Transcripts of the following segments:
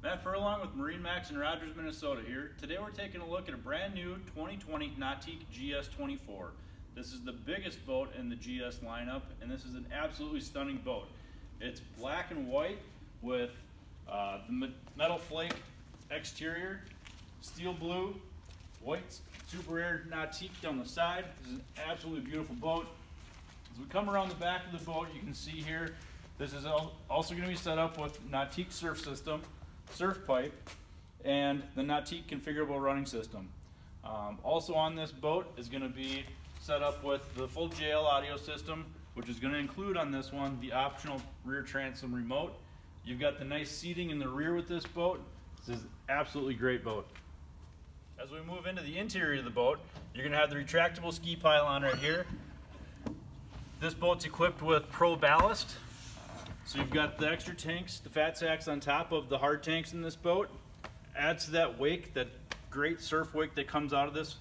Matt Furlong with MarineMax in Rogers, Minnesota here. Today we're taking a look at a brand new 2020 Nautique GS24. This is the biggest boat in the GS lineup, and this is an absolutely stunning boat. It's black and white with the metal flake exterior, steel blue, white Super Air Nautique down the side. This is an absolutely beautiful boat. As we come around the back of the boat, you can see here, this is also going to be set up with Nautique Surf System, surf pipe, and the Nautique Configurable Running System. Also on this boat is going to be set up with the full JL audio system, which is going to include on this one the optional rear transom remote. You've got the nice seating in the rear with this boat. This is an absolutely great boat. As we move into the interior of the boat, you're going to have the retractable ski pylon right here. This boat's equipped with Pro Ballast. So you've got the extra tanks, the fat sacks on top of the hard tanks in this boat. Adds to that wake, that great surf wake that comes out of this.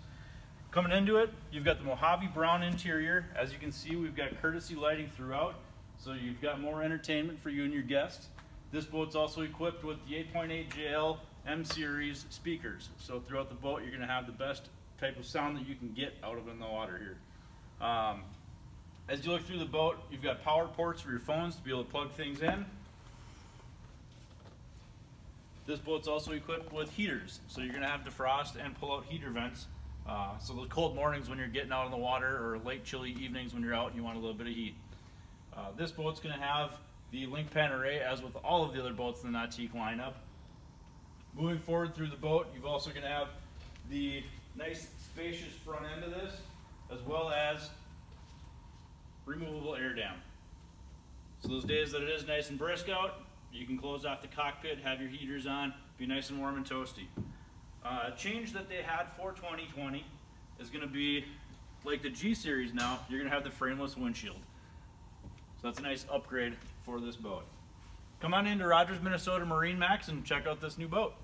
Coming into it, you've got the Mojave brown interior. As you can see, we've got courtesy lighting throughout, so you've got more entertainment for you and your guests. This boat's also equipped with the 8.8 JL M Series speakers. So throughout the boat, you're gonna have the best type of sound that you can get out of in the water here. As you look through the boat, you've got power ports for your phones to be able to plug things in. This boat's also equipped with heaters, so you're going to have defrost and pull out heater vents. So those cold mornings when you're getting out on the water, or late chilly evenings when you're out and you want a little bit of heat. This boat's going to have the link pan array, as with all of the other boats in the Nautique lineup. Moving forward through the boat, you've also going to have the nice spacious front end of this, as well as removable air dam. So those days that it is nice and brisk out, you can close off the cockpit, have your heaters on, be nice and warm and toasty. A change that they had for 2020 is going to be like the G Series now, you're going to have the frameless windshield. So that's a nice upgrade for this boat. Come on into Rogers, Minnesota MarineMax and check out this new boat.